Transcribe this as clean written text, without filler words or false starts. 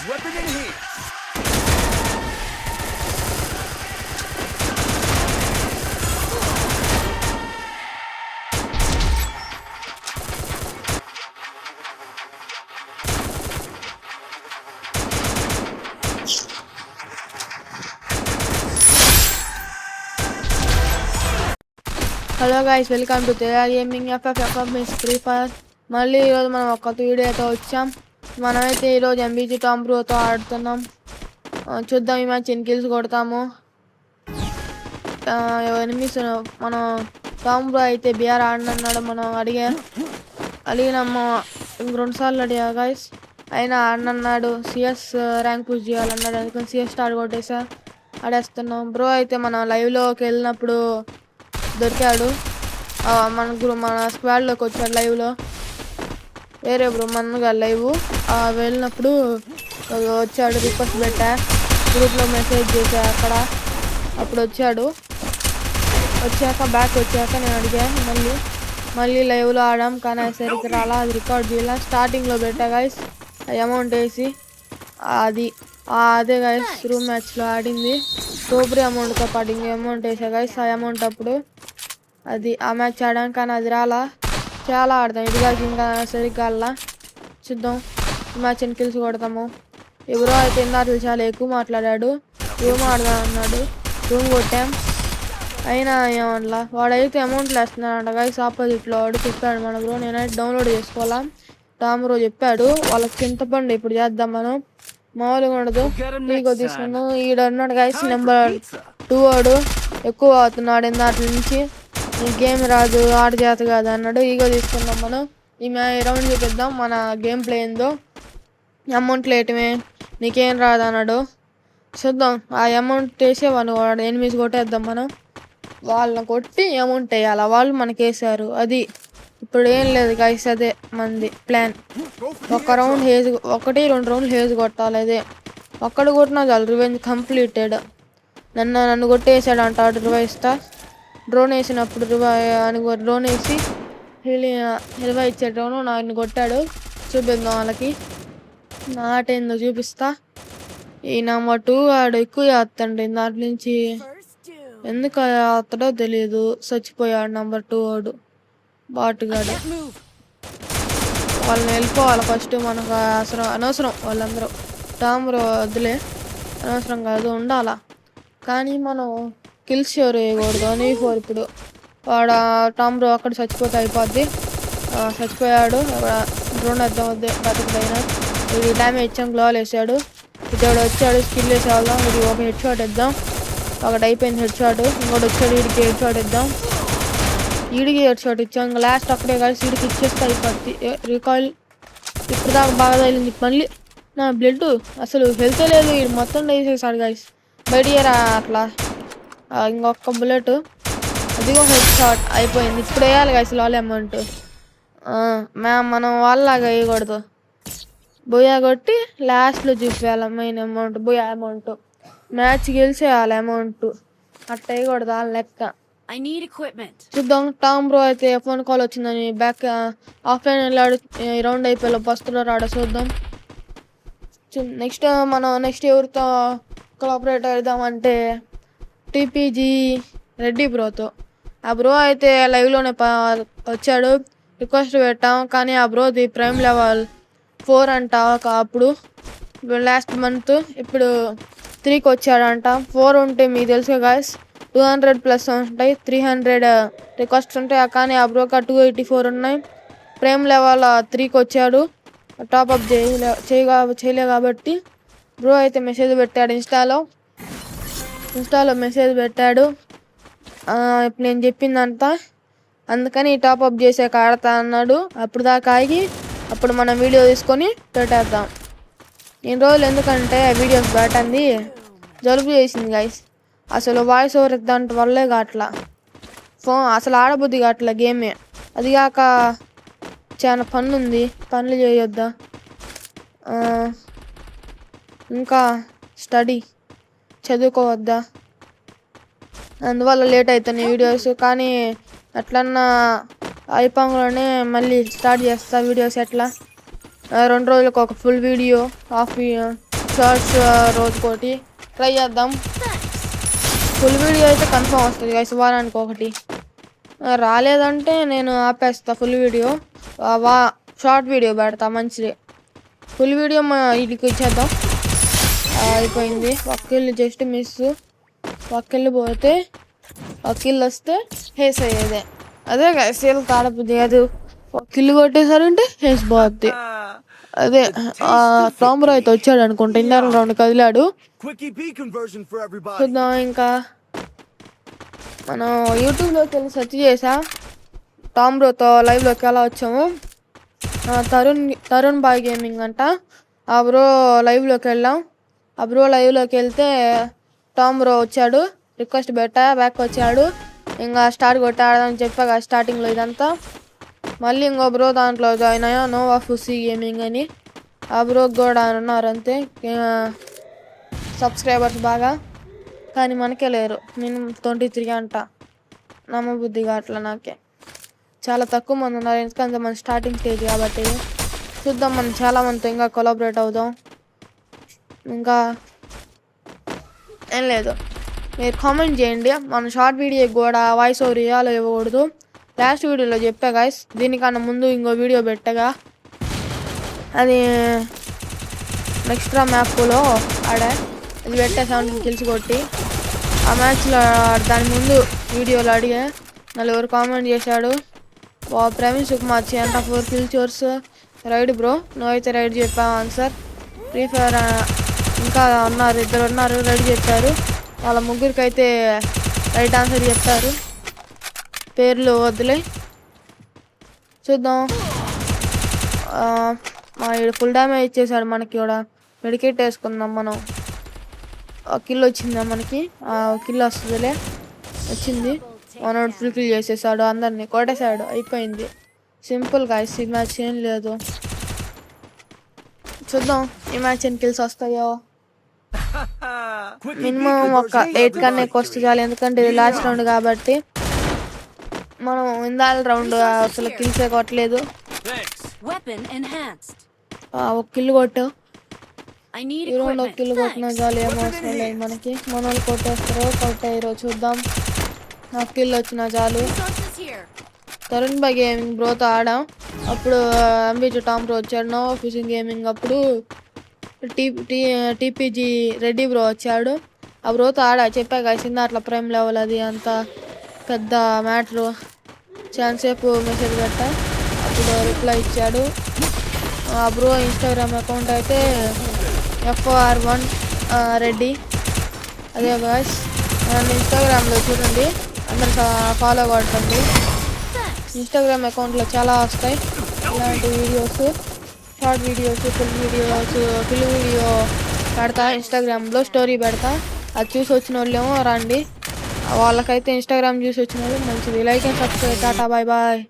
Hello guys, welcome to తెరా gaming free fire. మళ్ళీ ఈరోజు మనం ఒక వీడియోతో వచ్చాం. మనమైతే ఈరోజు ఎంబీజీ టామ్ బ్రోతో ఆడుతున్నాం. చూద్దాం ఈ మ్యాచ్ ఎన్ని కిల్స్ కొడతాము. ఎనిమిస్ మనం టామ్ బ్రో అయితే బిఆర్ ఆడనన్నాడు. మనం అడిగినాము 2 సార్లు అడిగా గైస్, అయినా ఆడనన్నాడు. సిఎస్ ర్యాంక్ పుష్ చేయాలన్నాడు. అందుకని సిఎస్ స్టార్ట్ కొట్టేసా ఆడేస్తున్నాం. బ్రో అయితే మనం లైవ్లోకి వెళ్ళినప్పుడు దొరికాడు. మన స్క్వాడ్లోకి వచ్చాడు లైవ్లో. వేరే బ్రో మనగా లైవ్ వెళ్ళినప్పుడు వచ్చాడు. రిక్వెస్ట్ పెట్టా, గ్రూప్లో మెసేజ్ చేసా అప్పుడు వచ్చాడు. బ్యాక్ వచ్చాక నేను అడిగా మళ్ళీ లైవ్లో ఆడాం. కానీ సరిగ్గా రాలా, అది రికార్డ్ చేయాల. స్టార్టింగ్లో పెట్టా గైస్ అమౌంట్ వేసి. అదే గైస్ రూమ్ మ్యాచ్లో ఆడింది. టోబ్రీ అమౌంట్తో పాటు ఇంక అమౌంట్ వేసా గైస్. ఆ అమౌంట్ అప్పుడు ఆ మ్యాచ్ ఆడాం. కానీ అది రాలా. చాలా ఆడతాం. ఇది కాక ఇంకా సరిగ్గా ఆడలా. చూద్దాం ఈ మ్యాచ్ ఎన్ని కిల్స్ కొడతాము. ఎవరో అయితే ఇందాక చాలా ఎక్కువ మాట్లాడాడు. రూమ్ ఆడదాం అన్నాడు. రూమ్ కొట్టాం. అయినా ఏమన్నా వాడైతే అమౌంట్లు వేస్తున్నాడంట గైస్. ఆపోజిట్లో వాడు చెప్పాడు మన బ్రో. నేనైతే డౌన్లోడ్ చేసుకోవాలా. టామ్ బ్రో చెప్పాడు వాళ్ళకి చింతపండు ఇప్పుడు చేద్దాం మనం. మామూలుగా ఉండదు. నీకు తీసుకున్నాం. ఈడ అన్నాడు గైస్ నెంబర్ 2 వాడు ఎక్కువ అవుతున్నాడు ఇందాక నుంచి. ఈ గేమ్ రాదు, ఆడ చేత కాదు అన్నాడు. ఈగో తీసుకున్నాం మనం. ఈ రౌండ్ చూపిద్దాం మన గేమ్ ప్లే ఏందో. అమౌంట్ లేటమే, నీకేం రాదు అన్నాడు. చూద్దాం. ఆ అమౌంట్ వేసేవాడు వాడు ఎనిమిది కొట్టేద్దాం మనం. వాళ్ళని కొట్టి అమౌంట్ వేయాలి. వాళ్ళు మనకి వేసారు. అది ఇప్పుడు ఏం లేదు గైస్, అదే మంది ప్లాన్. 1 2 రౌండ్లు హేజ్ కొట్టాలి. అదే ఒక్కడు కొట్టినా చాలు, రివెంజ్ కంప్లీటెడ్. నన్ను కొట్టేసాడు అంటాడు. రివైస్తా డ్రోన్ వేసినప్పుడు డ్రోన్ వేసి హిల్వా ఇచ్చే డ్రోన్ నన్ను కొట్టాడు. చూపిద్దాం వాళ్ళకి నాట ఏందో చూపిస్తా. ఈ నెంబర్ 2 వాడు ఎక్కువ చేస్తాండి దాంట్ నుంచి. ఎందుకు అతడో తెలియదు, చచ్చిపోయాడు నెంబర్ 2 వాడు బాటుగాడు. వాళ్ళని వెళ్ళిపోవాలి ఫస్ట్. మనకు అనవసరం వాళ్ళందరూ. టామ్ బ్రో వద్దులే, అనవసరం కాదు, ఉండాలా. కానీ మనం కిల్స్ షోర్ వేయకూడదు అని 4 ఇప్పుడు. వాడు టామ్ బ్రో అక్కడ చచ్చిపోతే అయిపోద్ది. చచ్చిపోయాడు. డ్రోన్ వేద్దాం వద్దే బతుకుదైనా. ఇది డ్యామేజ్ ఇచ్చాం. గ్లోల్ వేసాడు. ఇతడు వచ్చాడు. స్కిల్ వేసేవాళ్ళం. ఇది ఒక హెడ్ షాట్ ఇద్దాం. ఒకటి అయిపోయింది హెడ్ షాట్. ఇంకోటి వచ్చాడు. వీడికి హెడ్ షాట్ ఇద్దాం. వీడికి హెడ్ షాట్ ఇచ్చాం. ఇంకా లాస్ట్ అక్కడే కలిసి వీడికి ఇచ్చేస్తే అయిపోద్ది. రికాయిల్ ఇప్పుడు దాకా బాగా తగిలింది. మళ్ళీ నా బ్లడ్ అసలు హెల్త్ లేదు. వీడు మొత్తం వేసేసాడు గైస్. బయటికి రా అట్లా. ఇంకొక బుల్లెట్, అదిగో హెడ్ షాట్ అయిపోయింది. ఇప్పుడు వేయాలి గైస్ వాళ్ళ అమౌంట్. మనం వాళ్ళలాగా వేయకూడదు. బోయా కొట్టి లాస్ట్లో చూపించాలి main amount. Booyah amount match గెలిచేయాలి అమౌంట్. అట్ట వేయకూడదు వాళ్ళ లెక్క. చూద్దాం. టామ్ బ్రో అయితే ఫోన్ కాల్ వచ్చిందని బ్యాక్ ఆఫ్లైన్ వెళ్ళాడు. ఈ రౌండ్ అయిపోయి వస్తుందో రాడో చూద్దాం. నెక్స్ట్ ఎవరితో కొలాబరేట్ అవుదామంటే టీపీజీ రెడ్డి బ్రోతో. ఆ బ్రో అయితే లైవ్లోనే వచ్చాడు. రిక్వెస్ట్ పెట్టాం. కానీ ఆ బ్రోది ప్రైమ్ లెవెల్ 4 అంట. అప్పుడు లాస్ట్ మంత్ ఇప్పుడు 3కి వచ్చాడంట. 4 ఉంటే మీకు తెలుసు గాయస్ 200+ ఉంటాయి. 300 రిక్వెస్ట్ ఉంటాయి. కానీ ఆ బ్రోకి 284 ఉన్నాయి. ప్రైమ్ లెవెల్ 3కి వచ్చాడు. టాప్అప్ చేయలే కాబట్టి బ్రో అయితే మెసేజ్ పెట్టాడు. ఇన్స్టాలో మెసేజ్ పెట్టాడు. ఇప్పుడు నేను చెప్పిందంతా అందుకని టాప్అప్ చేసాక ఆడతా అన్నాడు. అప్పుడు దాకా ఆగి అప్పుడు మనం వీడియో తీసుకొని పెట్టేద్దాం. నేను రోజులు ఎందుకంటే వీడియోస్ పెట్టండి జలుబు చేసింది గైస్. అసలు వాయిస్ ఓవర్ దాంట్ వల్లే కావట్లా. అసలు ఆడబుద్ధి కావట్లా గేమే. అది కాక చాలా పనులు చేయొద్దా. ఇంకా స్టడీ చదువుకోవద్దా. అందువల్ల లేట్ అవుతున్నాయి వీడియోస్. కానీ అట్లన్నా అయిపోగానే మళ్ళీ స్టార్ట్ చేస్తా వీడియోస్. ఎట్లా 2 రోజులకు ఒక ఫుల్ వీడియో, షార్ట్స్ రోజుకోటి ట్రై చేద్దాం. ఫుల్ వీడియో అయితే కన్ఫర్మ్ వస్తుంది గైస్, వారానికి ఒకటి. రాలేదంటే నేను ఆపేస్తా ఫుల్ వీడియో, షార్ట్ వీడియో పెడతా మంచిది. ఫుల్ వీడియో వీడికి ఇచ్చేద్దాం. అయిపోయింది. ఒక్కిళ్ళు జస్ట్ మిస్, ఒక్కిళ్ళు పోతే ఒక్కిళ్ళు వస్తే హేస్ అయ్యేదే. అదే గైస్ తాడబుద్ది కాదు, ఒక్కిళ్ళు కొట్టేసారంటే హేస్ పోద్ది. అదే టామ్ అయితే వచ్చాడు అనుకుంటా, ఇండియన్ రౌండ్ కదిలాడు. చూద్దాం. ఇంకా మనం యూట్యూబ్లోకి వెళ్ళి సెర్చ్ చేసా టామ్ బ్రోతో లైవ్లోకి ఎలా వచ్చాము. తరుణ్ బాయ్ గేమింగ్ అంట. ఆ బ్రో లైవ్లోకి వెళ్ళాం. ఆ బ్రో లైవ్లోకి వెళ్తే టామ్ బ్రో వచ్చాడు, రిక్వెస్ట్ పెట్టా, బ్యాక్ వచ్చాడు. ఇంకా స్టార్ట్ కొట్టాడని చెప్పాక స్టార్టింగ్లో ఇదంతా. మళ్ళీ ఇంకో బ్రో దాంట్లో జాయిన్ అయ్యా, నోవా ఫుసీ గేమింగ్ అని. ఆ బ్రోకి కూడా ఉన్నారు అంతే సబ్స్క్రైబర్స్ బాగా, కానీ మనకే లేరు. మినిమం 23 అంట. నమ్మబుద్ధిగా అట్లా నాకే చాలా తక్కువ మంది ఉన్నారు, ఎందుకంటే మన స్టార్టింగ్ స్టేజ్ కాబట్టి. చూద్దాం, మనం చాలా మందితో ఇంకా కొలాబరేట్ అవుదాం. ఇంకా ఏం లేదు, మీరు కామెంట్ చేయండి. మన షార్ట్ వీడియోకి కూడా వాయిస్ ఓవర్ ఇవ్వాలో ఇవ్వకూడదు. లాస్ట్ వీడియోలో చెప్పా గైస్, దీనికన్నా ముందు ఇంకో వీడియో పెట్టగా, అది నెక్స్ట్ మ్యాప్లో ఆడా అది పెట్టా 17 kills కొట్టి. ఆ మ్యాచ్లో దాని ముందు వీడియోలో అడిగా, నలుగురు కామెంట్ చేశాడు. ప్రవీణ్ సుకుమార్ అంట 4 kills రైడ్ బ్రో, నువ్వైతే రైడ్ చెప్పావు ఆన్సర్. ఫ్రీ ఫైర్ ఇంకా ఉన్నారు, 2 ఉన్నారు రైడ్ చెప్పారు. వాళ్ళ ముగ్గురికి అయితే రైట్ ఆన్సర్ చెప్తారు, పేర్లు వద్దులే. చూద్దాం. ఫుల్ డ్యామేజ్ ఇచ్చేసాడు మనకి కూడా. మెడికేట్ వేసుకుందాం మనం. ఒక కిల్ వచ్చిందా మనకి, ఒక కిల్ వస్తుందిలే. వచ్చింది. మనోడు ఫుల్ కిల్ చేసేసాడు, అందరినీ కొట్టేశాడు, అయిపోయింది. సింపుల్ గైస్, ఈ మ్యాచ్ ఏం లేదు. చూద్దాం ఈ మ్యాచ్ ఎన్ని కిల్స్ వస్తాయో. మినిమం ఒక 8 కన్నా ఎక్కువ వస్తే చాలు, ఎందుకంటే ఇది లాస్ట్ రౌండ్ కాబట్టి. మనం ఇందాల రౌండ్ అసలు కిల్సే కొట్టలేదు. ఒక కిల్ కొట్టావు, ఈ రౌండ్ ఒక కిల్ కొట్టినా చాలు, ఏమో అవసరం లేదు మనకి. మన వాళ్ళు కొట్టేస్తారో కొట్టేయరో చూద్దాం. నాకు కిల్ వచ్చినా చాలు. తరుణ్ బాయ్ గేమింగ్ బ్రోతో ఆడాం, అప్పుడు ఎంబీజీ టామ్ బ్రో వచ్చాడు. నో ఫిషింగ్ గేమింగ్ అప్పుడు టీపీజీ రెడ్డి బ్రో వచ్చాడు. ఆ బ్రోతో ఆడా, చెప్పా కాసింది అట్లా ప్రైమ్ లెవెల్ అది అంత పెద్ద మ్యాటరు. చాలా సేపు మెసేజ్ పెట్టా, అప్పుడు రిప్లై ఇచ్చాడు. ఆ బ్రో ఇన్స్టాగ్రామ్ అకౌంట్ అయితే FR1 రెడ్డి. అదే బాయ్స్, నన్ను ఇన్స్టాగ్రామ్లో చూడండి, అందరు ఫాలో కొట్టండి. ఇన్స్టాగ్రామ్ అకౌంట్లో చాలా వస్తాయి ఇలాంటి videos, short videos, full video పెడతా. ఇన్స్టాగ్రామ్లో స్టోరీ పెడతా, అది చూసి వచ్చిన వాళ్ళేమో రండి. వాళ్ళకైతే ఇన్స్టాగ్రామ్ చూసి వచ్చిన వాళ్ళు మంచిది. Like and subscribe. Tata, bye bye.